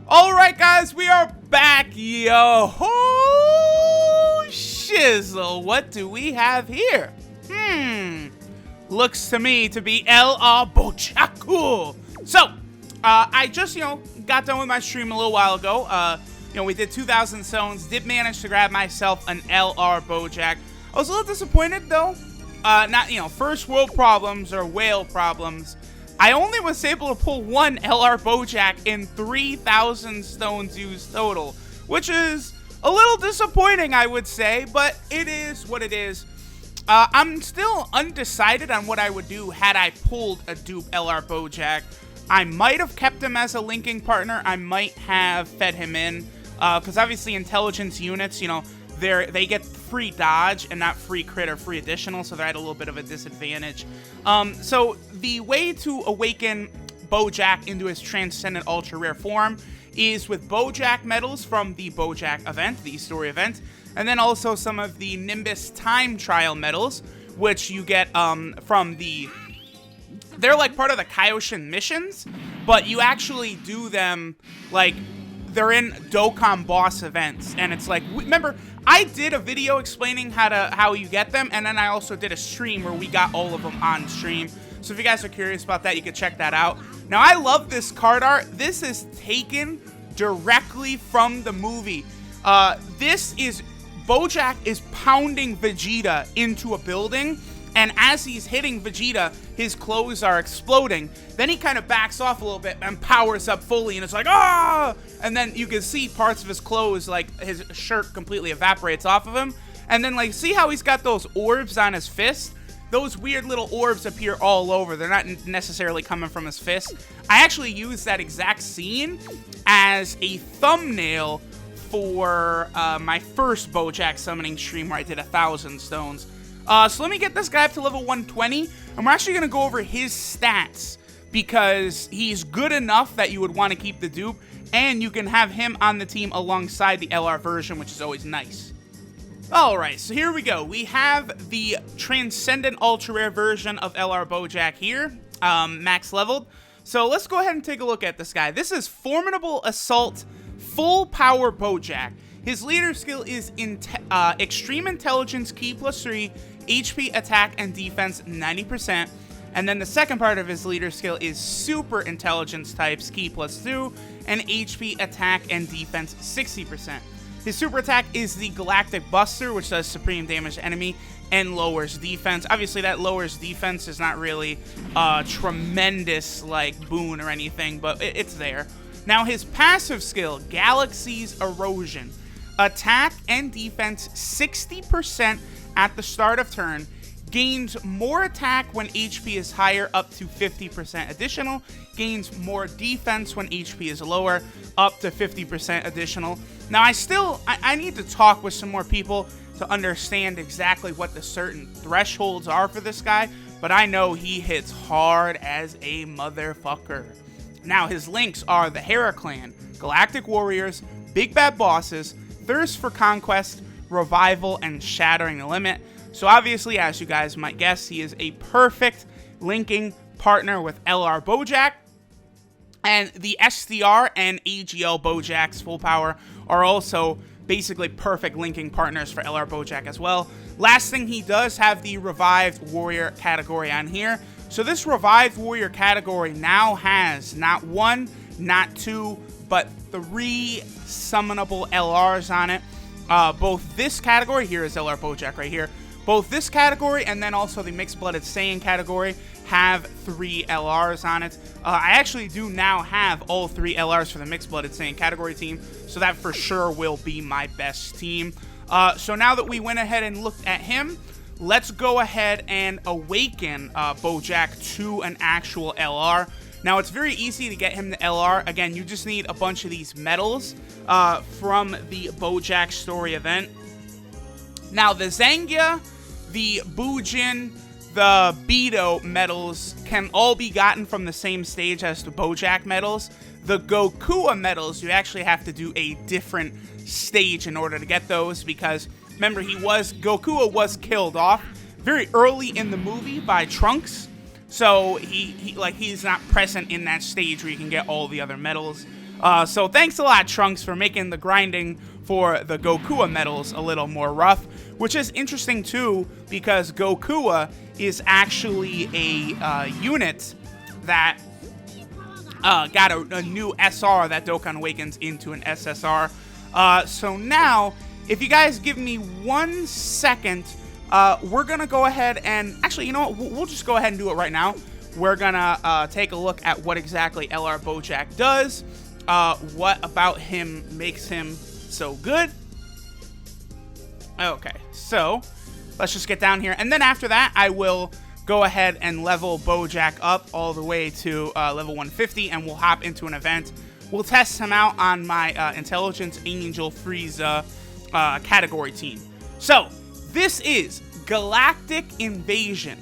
Alright guys, we are back, yo ho shizzle. What do we have here? Looks to me to be LR Bojack. So, I just, got done with my stream a little while ago. We did 2,000 stones, did manage to grab myself an LR Bojack. I was a little disappointed though. Not, first world problems or whale problems. I only was able to pull one LR Bojack in 3,000 stones used total, which is a little disappointing, I would say, but it is what it is. I'm still undecided on what I would do had I pulled a dupe LR Bojack. I might have kept him as a linking partner. I might have fed him in, because obviously intelligence units, they get free dodge and not free crit or free additional, so they're at a little bit of a disadvantage. So the way to awaken Bojack into his transcendent ultra rare form is with Bojack medals from the Bojack event, the story event, and then also some of the Nimbus time trial medals, which you get from the... They're like part of the Kaioshin missions, but you actually do them like they're in Dokkan boss events, and it's like, remember, I did a video explaining how you get them, and then I also did a stream where we got all of them on stream. So if you guys are curious about that, you can check that out. Now, I love this card art. This is taken directly from the movie. This is Bojack is pounding Vegeta into a building, and as he's hitting Vegeta, his clothes are exploding. Then he kind of backs off a little bit and powers up fully, and it's like, ah! And then you can see parts of his clothes, like his shirt completely evaporates off of him. And then, like, see how he's got those orbs on his fist? Those weird little orbs appear all over. They're not necessarily coming from his fist. I actually used that exact scene as a thumbnail for my first Bojack summoning stream where I did 1,000 stones. So let me get this guy up to level 120, and we're actually going to go over his stats, because he's good enough that you would want to keep the dupe, and you can have him on the team alongside the LR version, which is always nice. Alright, so here we go. We have the Transcendent Ultra Rare version of LR Bojack here, max leveled. So let's go ahead and take a look at this guy. This is Formidable Assault Full Power Bojack. His leader skill is Extreme Intelligence, Key +3, HP, Attack, and Defense 90%. And then the second part of his leader skill is Super Intelligence types, Key +2, and HP, Attack, and Defense 60%. His super attack is the Galactic Buster, which does supreme damage to enemy and lowers defense. Obviously, that lowers defense is not really a tremendous, boon or anything, but it's there. Now, his passive skill, Galaxy's Erosion. Attack and defense 60% at the start of turn. Gains more attack when HP is higher, up to 50% additional. Gains more defense when HP is lower, up to 50% additional. Now, I need to talk with some more people to understand exactly what the certain thresholds are for this guy, but I know he hits hard as a motherfucker. Now, his links are the Hera Clan, Galactic Warriors, Big Bad Bosses, Thirst for Conquest, Revival, and Shattering the Limit. So obviously, as you guys might guess, he is a perfect linking partner with LR Bojack. And the SDR and AGL Bojack's full power are also basically perfect linking partners for LR Bojack as well. Last thing, he does have the Revived Warrior category on here. So this Revived Warrior category now has not one, not two, but 3 summonable LRs on it. Both this category, here is LR Bojack right here, both this category and then also the Mixed Blooded Saiyan category have 3 LRs on it. I actually do now have all 3 LRs for the Mixed Blooded Saiyan category team, so that for sure will be my best team. So now that we went ahead and looked at him, let's go ahead and awaken Bojack to an actual LR. Now, it's very easy to get him to LR. Again, you just need a bunch of these medals from the Bojack story event. Now, the Zangia, the Bujin, the Beto medals can all be gotten from the same stage as the Bojack medals. The Gokua medals, you actually have to do a different stage in order to get those, because remember, Gokua was killed off very early in the movie by Trunks. So he's not present in that stage where you can get all the other medals. So thanks a lot, Trunks, for making the grinding for the Gokua medals a little more rough, which is interesting too, because Gokua is actually a unit that got a new SR that Dokkan awakens into an SSR. So now, if you guys give me 1 second, we're going to go ahead and... Actually, you know what? We'll just go ahead and do it right now. We're going to take a look at what exactly LR Bojack does. What about him makes him so good. Okay, so let's just get down here. And then after that, I will go ahead and level Bojack up all the way to level 150, and we'll hop into an event. We'll test him out on my Intelligence Angel Frieza category team. So, this is Galactic Invasion,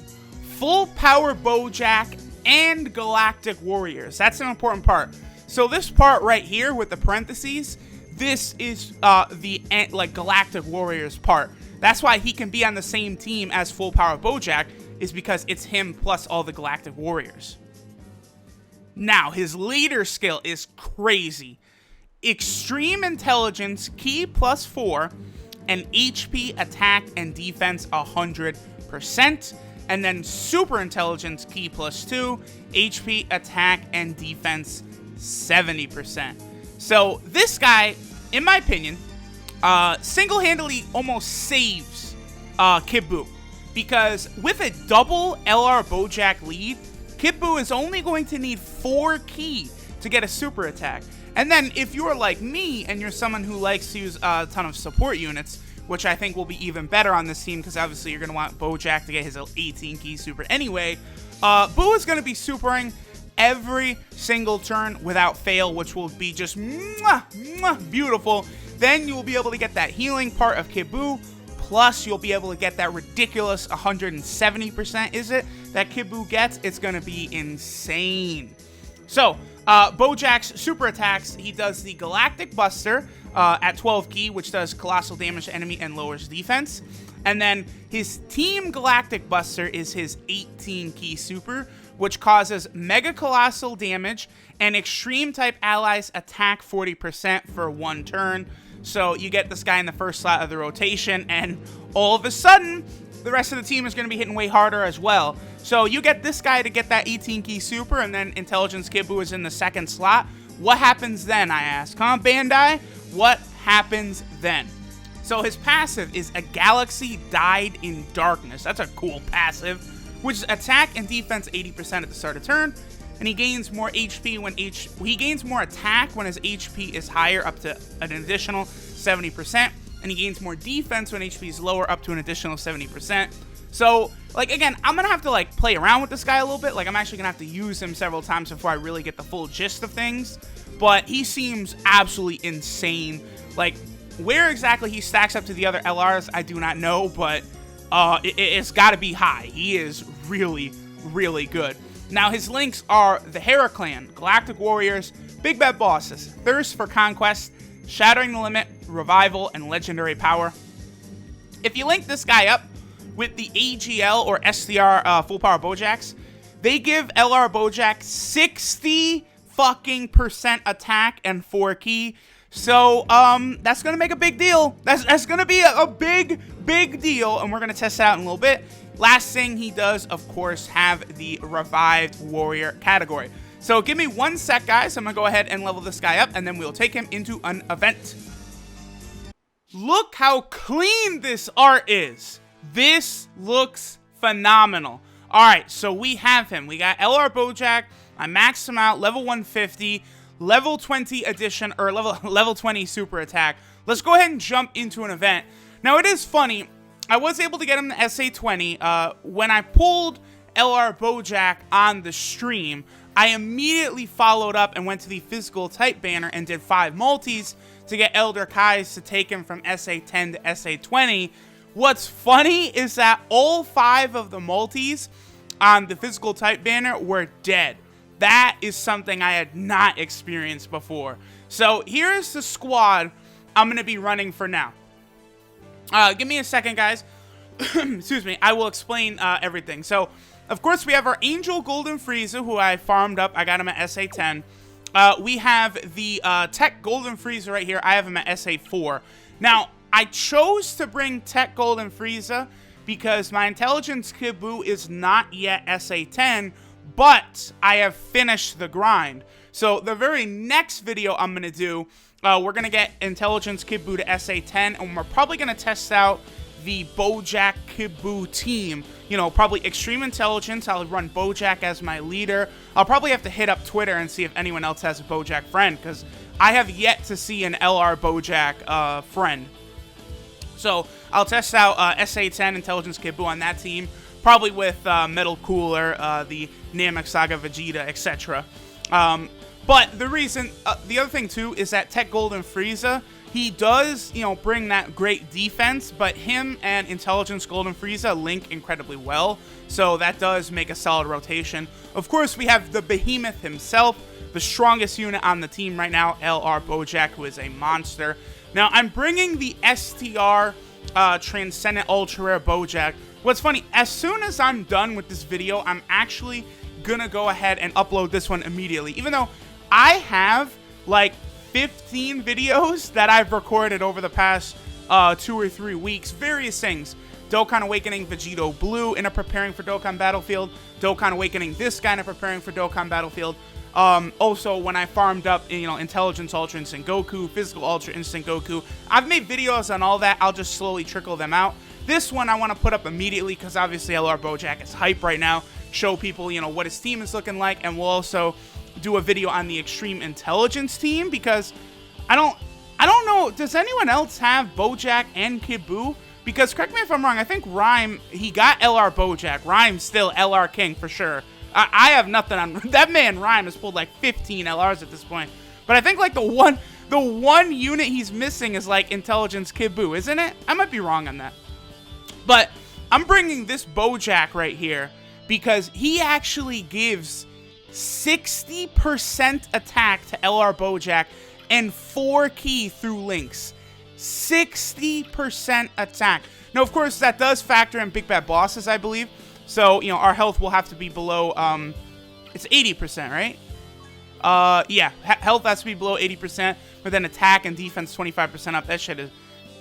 Full Power Bojack, and Galactic Warriors. That's an important part. So this part right here with the parentheses, this is the Galactic Warriors part. That's why he can be on the same team as Full Power Bojack, is because it's him plus all the Galactic Warriors. Now, his leader skill is crazy. Extreme Intelligence, Ki +4, and HP, Attack, and Defense 100%. And then Super Intelligence, Ki +2, HP, Attack, and Defense 70%. So this guy, in my opinion, single-handedly almost saves Kid Buu. Because with a double LR Bojack lead, Kid Buu is only going to need 4 Ki to get a super attack. And then if you're like me and you're someone who likes to use a ton of support units, which I think will be even better on this team, because obviously you're going to want Bojack to get his 18 Ki super anyway, Buu is going to be supering every single turn without fail, which will be just beautiful. Then you'll be able to get that healing part of Kid Buu, plus you'll be able to get that ridiculous 170%, is it, that Kid Buu gets. It's going to be insane. So, Bojack's super attacks, he does the Galactic Buster at 12 Ki, which does colossal damage to enemy and lowers defense. And then his Team Galactic Buster is his 18 Ki super, which causes mega colossal damage and extreme type allies attack 40% for 1 turn. So you get this guy in the first slot of the rotation, and all of a sudden, the rest of the team is going to be hitting way harder as well. So you get this guy to get that 18 Ki super, and then Intelligence Kid Buu is in the second slot. What happens then, I ask? Huh, Bandai? What happens then? So his passive is a Galaxy Dyed in Darkness. That's a cool passive, which is attack and defense 80% at the start of turn, and he gains more HP when he gains more attack when his HP is higher, up to an additional 70%, and he gains more defense when HP is lower, up to an additional 70%. So, like, again, I'm gonna have to like play around with this guy a little bit. Like, I'm actually gonna have to use him several times before I really get the full gist of things. But he seems absolutely insane. Like, where exactly he stacks up to the other LRs, I do not know, but it's got to be high. He is really, really good. Now, his links are the Hera Clan, Galactic Warriors, Big Bad Bosses, Thirst for Conquest, Shattering the Limit, Revival, and Legendary Power. If you link this guy up with the AGL or SDR Full Power Bojacks, they give LR Bojack 60 fucking % attack and 4 Ki. So, that's going to make a big deal. That's going to be a big deal, and we're going to test it out in a little bit. Last thing he does, of course, have the Revived Warrior category. So, give me 1 sec, guys. I'm going to go ahead and level this guy up, and then we'll take him into an event. Look how clean this art is. This looks phenomenal. All right, so we have him. We got LR Bojack. I maxed him out, level 150. Level 20 addition, or level 20 super attack. Let's go ahead and jump into an event. Now, it is funny. I was able to get him to SA20. When I pulled LR Bojack on the stream, I immediately followed up and went to the physical type banner and did 5 multis to get Elder Kai's to take him from SA10 to SA20. What's funny is that all 5 of the multis on the physical type banner were dead. That is something I had not experienced before. So here's the squad I'm going to be running for now. Give me a second, guys. Excuse me. I will explain everything. So, of course, we have our Angel Golden Frieza, who I farmed up. I got him at SA10. we have the Tech Golden Frieza right here. I have him at SA4. Now, I chose to bring Tech Golden Frieza because my Intelligence Kid Buu is not yet SA10, but I have finished the grind. So the very next video I'm going to do, we're going to get Intelligence Kid Buu to SA10, and we're probably going to test out the Bojack Kid Buu team. You know, probably Extreme Intelligence. I'll run Bojack as my leader. I'll probably have to hit up Twitter and see if anyone else has a Bojack friend, because I have yet to see an LR Bojack friend. So I'll test out SA10 Intelligence Kid Buu on that team, probably with Metal Cooler, the Namek Saga Vegeta, etc. But the reason, the other thing too, is that Tech Golden Frieza, he does, you know, bring that great defense, but him and Intelligence Golden Frieza link incredibly well, so that does make a solid rotation. Of course, we have the Behemoth himself, the strongest unit on the team right now, LR Bojack, who is a monster. Now, I'm bringing the STR Transcendent Ultra Rare Bojack. What's funny, as soon as I'm done with this video, I'm actually gonna go ahead and upload this one immediately, even though I have like 15 videos that I've recorded over the past 2 or 3 weeks. Various things. Dokkan Awakening Vegito Blue in a preparing for Dokkan Battlefield. Dokkan Awakening this guy in a preparing for Dokkan Battlefield. Also, when I farmed up, you know, Intelligence Ultra Instinct Goku, Physical Ultra Instinct Goku. I've made videos on all that. I'll just slowly trickle them out. This one I want to put up immediately because obviously LR Bojack is hype right now. Show people, you know, what his team is looking like, and we'll also do a video on the Extreme Intelligence team because I don't know, does anyone else have Bojack and Kid Buu? Because correct me if I'm wrong, I think Rhyme, he got LR Bojack. Rhyme's still LR King for sure. I have nothing on that man. Rhyme has pulled like 15 LRs at this point. But I think like the one unit he's missing is like Intelligence Kid Buu, isn't it? I might be wrong on that. But I'm bringing this Bojack right here because he actually gives 60% attack to LR Bojack and 4 ki through links. 60% attack. Now, of course, that does factor in big bad bosses, I believe. So, you know, our health will have to be below, it's 80%, right? Yeah, health has to be below 80%, but then attack and defense 25% up. That shit is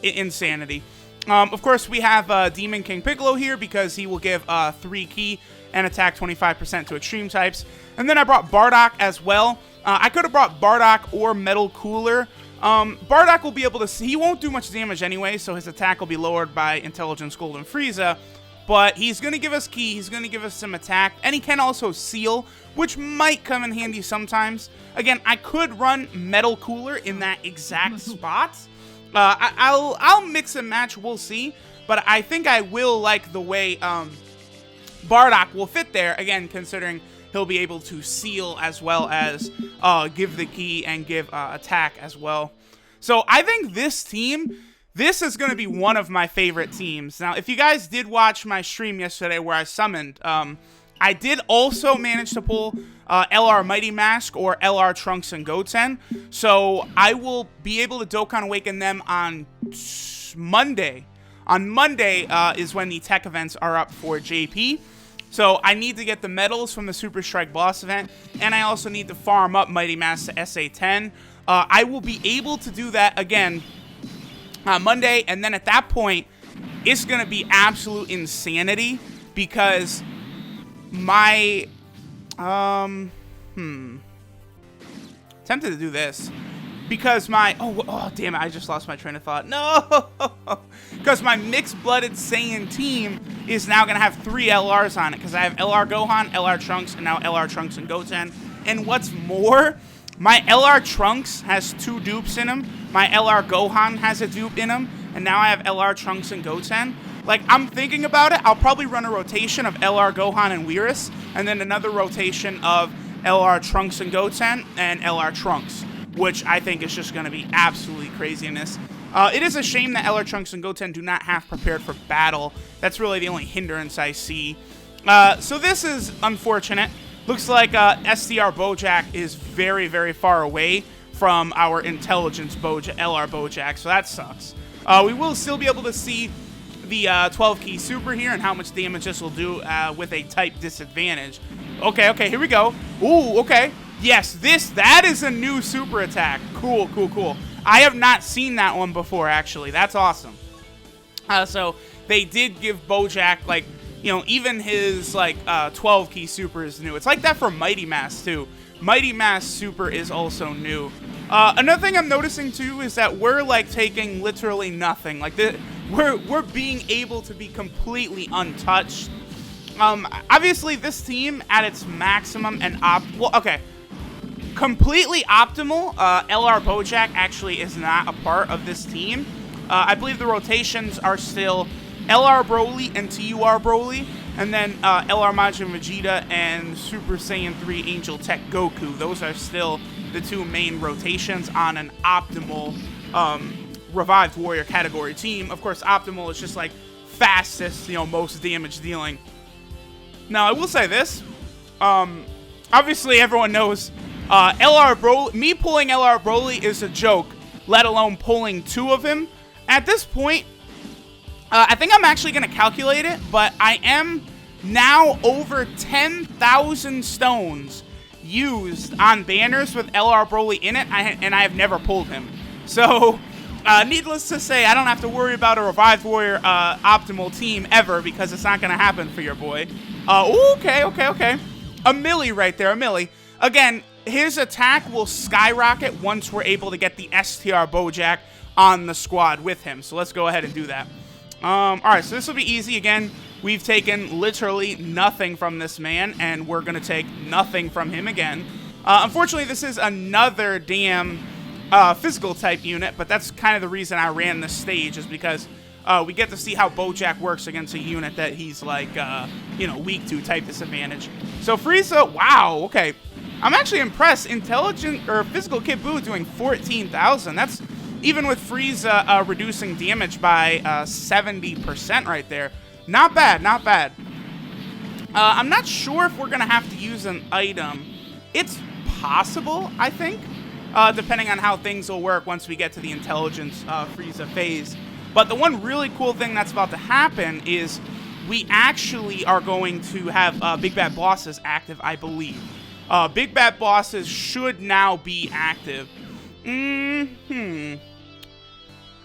insanity. Of course, we have Demon King Piccolo here because he will give 3 ki and attack 25% to extreme types. And then I brought Bardock as well. I could have brought Bardock or Metal Cooler. Bardock will be able to see, he won't do much damage anyway, so his attack will be lowered by Intelligence Golden Frieza. But he's going to give us ki, he's going to give us some attack, and he can also seal, which might come in handy sometimes. Again, I could run Metal Cooler in that exact spot. I'll mix and match, we'll see. But I think I will like the way Bardock will fit there, again, considering he'll be able to seal as well as give the ki and give attack as well. So I think this team, this is going to be one of my favorite teams. Now, if you guys did watch my stream yesterday where I summoned, I did also manage to pull LR Mighty Mask or LR Trunks and Goten. So I will be able to Dokkan Awaken them on Monday. On Monday is when the tech events are up for JP. So I need to get the medals from the Super Strike boss event, and I also need to farm up Mighty Mask to SA10. I will be able to do that again on Monday, and then at that point, it's going to be absolute insanity because my, tempted to do this. Because my, oh, damn it, I just lost my train of thought. No! Because my mixed-blooded Saiyan team is now going to have 3 LRs on it. Because I have LR Gohan, LR Trunks, and now LR Trunks and Goten. And what's more, my LR Trunks has 2 dupes in him. My LR Gohan has a dupe in him. And now I have LR Trunks and Goten. Like, I'm thinking about it. I'll probably run a rotation of LR Gohan and Whirus. And then another rotation of LR Trunks and Goten and LR Trunks, which I think is just going to be absolutely craziness. It is a shame that LR Trunks and Goten do not have prepared for battle. That's really the only hindrance I see. So this is unfortunate. Looks like STR Bojack is very, very far away from our Intelligence LR Bojack, so that sucks. We will still be able to see the 12 ki super here and how much damage this will do with a type disadvantage. Okay, here we go. Ooh, okay. Yes, that is a new super attack. Cool, cool, cool. I have not seen that one before, actually. That's awesome. So they did give Bojack, like, you know, even his, like, 12 key super is new. It's like that for Mighty Mass, too. Mighty Mass super is also new. Another thing I'm noticing, too, is that we're, like, taking literally nothing. Like, we're being able to be completely untouched. Obviously, this team, at its maximum and completely optimal, LR Bojack actually is not a part of this team. I believe the rotations are still LR Broly and TUR Broly, and then LR Majin Vegeta and Super Saiyan 3 Angel Tech Goku. Those are still the two main rotations on an optimal Revived Warrior category team. Of course, optimal is just like fastest, you know, most damage dealing. Now, I will say this. Obviously, everyone knows LR Broly, me pulling LR Broly is a joke, let alone pulling two of him. At this point, I think I'm actually going to calculate it, but I am now over 10,000 stones used on banners with LR Broly in it, and I have never pulled him. So, needless to say, I don't have to worry about a Revived Warrior optimal team ever, because it's not going to happen for your boy. Okay. A milli right there, a milli. Again, his attack will skyrocket once we're able to get the STR Bojack on the squad with him. So let's go ahead and do that. Alright, so this will be easy. Again, we've taken literally nothing from this man, and we're going to take nothing from him again. Unfortunately, this is another damn physical type unit, but that's kind of the reason I ran this stage, is because we get to see how Bojack works against a unit that he's like, you know, weak to type disadvantage. So Frieza, wow, okay. I'm actually impressed. Intelligent or physical Kid Buu doing 14,000. That's even with Frieza reducing damage by 70% right there. Not bad, not bad. I'm not sure if we're gonna have to use an item. It's possible, I think, depending on how things will work once we get to the intelligence Frieza phase. But the one really cool thing that's about to happen is we actually are going to have Big Bad Bosses active, I believe. Big Bad Bosses should now be active.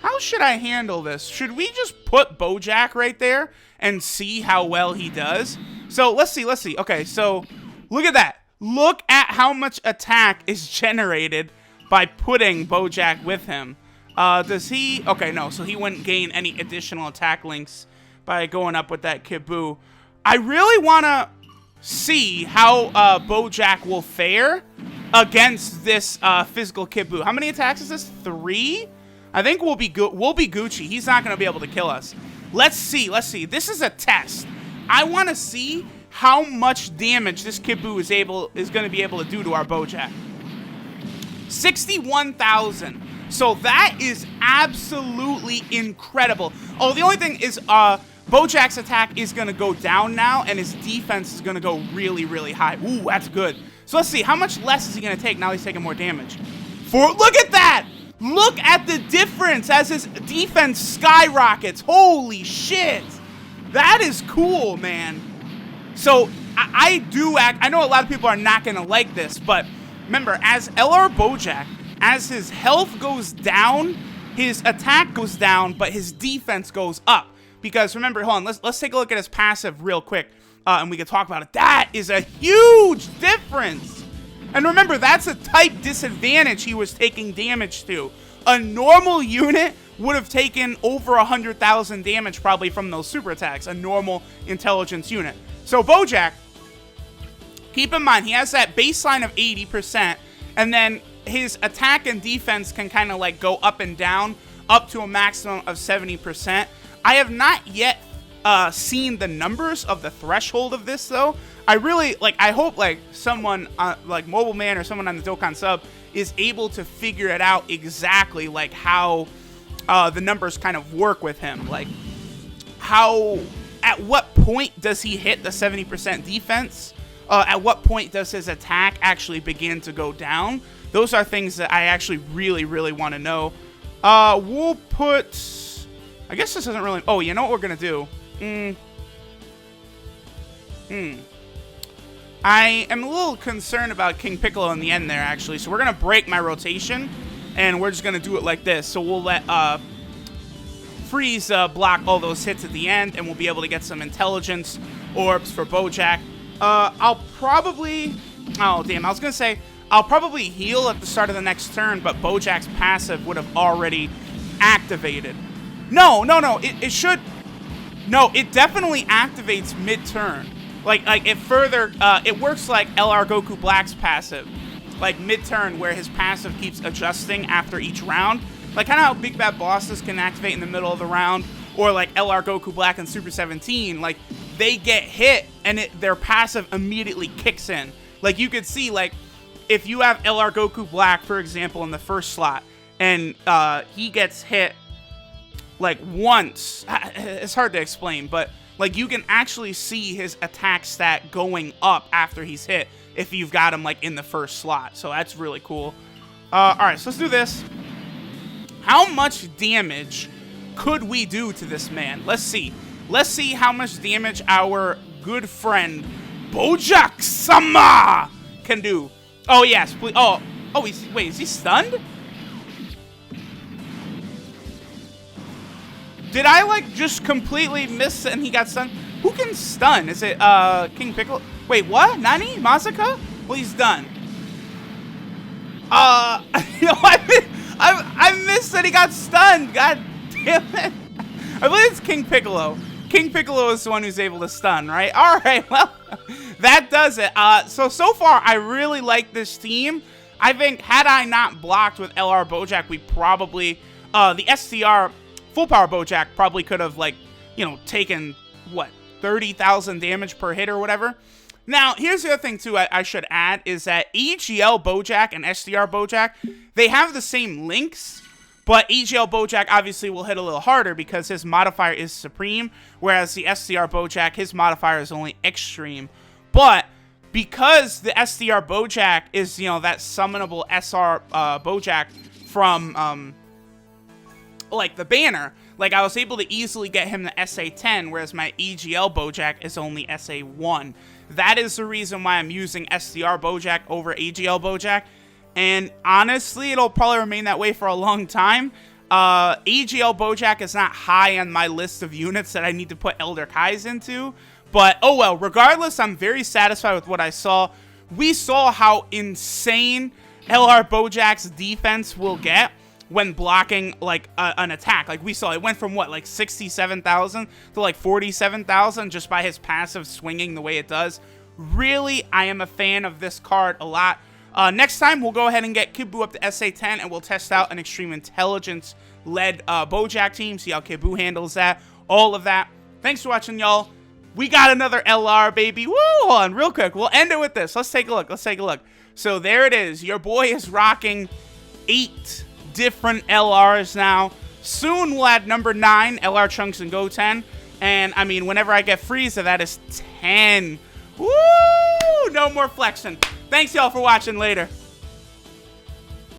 How should I handle this? Should we just put Bojack right there and see how well he does? So, let's see. Okay, so, look at that. Look at how much attack is generated by putting Bojack with him. Does he... Okay, no, so he wouldn't gain any additional attack links by going up with that Kid Buu. I really want to see how Bojack will fare against this physical Kid Buu. How many attacks is this? 3? I think we'll be Gucci. He's not going to be able to kill us. Let's see. This is a test. I want to see how much damage this Kid Buu is going to be able to do to our Bojack. 61,000. So that is absolutely incredible. Oh, the only thing is Bojack's attack is going to go down now, and his defense is going to go really, really high. Ooh, that's good. So let's see. How much less is he going to take now he's taking more damage? Look at that! Look at the difference as his defense skyrockets. Holy shit. That is cool, man. So, I know a lot of people are not going to like this, but remember, as LR Bojack, as his health goes down, his attack goes down, but his defense goes up. Because remember, hold on, let's take a look at his passive real quick, and we can talk about it. That is a huge difference. And remember, that's a type disadvantage he was taking damage to. A normal unit would have taken over 100,000 damage probably from those super attacks. A normal intelligence unit. So Bojack, keep in mind, he has that baseline of 80%, and then his attack and defense can kind of like go up and down, up to a maximum of 70%. I have not yet seen the numbers of the threshold of this, though. I really, I hope, someone, like Mobile Man or someone on the Dokkan sub is able to figure it out exactly, how the numbers kind of work with him. At what point does he hit the 70% defense? At what point does his attack actually begin to go down? Those are things that I actually really, really want to know. We'll put... I guess this isn't really... Oh, you know what we're going to do? I am a little concerned about King Piccolo in the end there, actually. So we're going to break my rotation, and we're just going to do it like this. So we'll let Freeze block all those hits at the end, and we'll be able to get some intelligence orbs for Bojack. I'll probably... Oh, damn. I was going to say, I'll probably heal at the start of the next turn, but Bojack's passive would have already activated. No. It should... No, it definitely activates mid-turn. Like it further... it works like LR Goku Black's passive. Like mid-turn, where his passive keeps adjusting after each round. Like kind of how Big Bad Bosses can activate in the middle of the round. Or like LR Goku Black and Super 17. Like, they get hit, and their passive immediately kicks in. Like, you could see, like, if you have LR Goku Black, for example, in the first slot, and he gets hit, like, once. It's hard to explain, but, like, you can actually see his attack stat going up after he's hit if you've got him, like, in the first slot. So that's really cool. Alright, so let's do this. How much damage could we do to this man? Let's see. Let's see how much damage our good friend Bojack-sama can do. Oh, yes, please. Oh, wait, is he stunned? Did I, like, just completely miss and he got stunned? Who can stun? Is it, King Piccolo? Wait, what? Nani? Masaka? Well, he's done. You know, I missed that he got stunned. God damn it. I believe it's King Piccolo. King Piccolo is the one who's able to stun, right? All right, well, that does it. So far, I really like this team. I think had I not blocked with LR Bojack, we probably, the STR full power Bojack probably could have, like, you know, taken, what, 30,000 damage per hit or whatever. Now, here's the other thing, too, I should add, is that EGL Bojack and STR Bojack, they have the same links, but EGL Bojack obviously will hit a little harder because his modifier is Supreme, whereas the STR Bojack, his modifier is only Extreme. But because the STR Bojack is, you know, that summonable SR Bojack from, like, the banner, like, I was able to easily get him to SA10, whereas my EGL Bojack is only SA1. That is the reason why I'm using STR Bojack over EGL Bojack. And honestly, it'll probably remain that way for a long time. EGL Bojack is not high on my list of units that I need to put Elder Kais into. But, oh well, regardless, I'm very satisfied with what I saw. We saw how insane LR Bojack's defense will get when blocking, like, an attack. Like, we saw, it went from, what, like, 67,000 to, like, 47,000 just by his passive swinging the way it does. Really, I am a fan of this card a lot. Next time, we'll go ahead and get Kibu up to SA10, and we'll test out an Extreme Intelligence-led Bojack team, see how Kibu handles that, all of that. Thanks for watching, y'all. We got another LR, baby. Woo! Hold on, real quick. We'll end it with this. Let's take a look. Let's take a look. So there it is. Your boy is rocking 8 different LRs now. Soon we'll add number 9, LR Trunks and Goten. And, I mean, whenever I get Frieza, that is 10. Woo! No more flexing. Thanks, y'all, for watching. Later.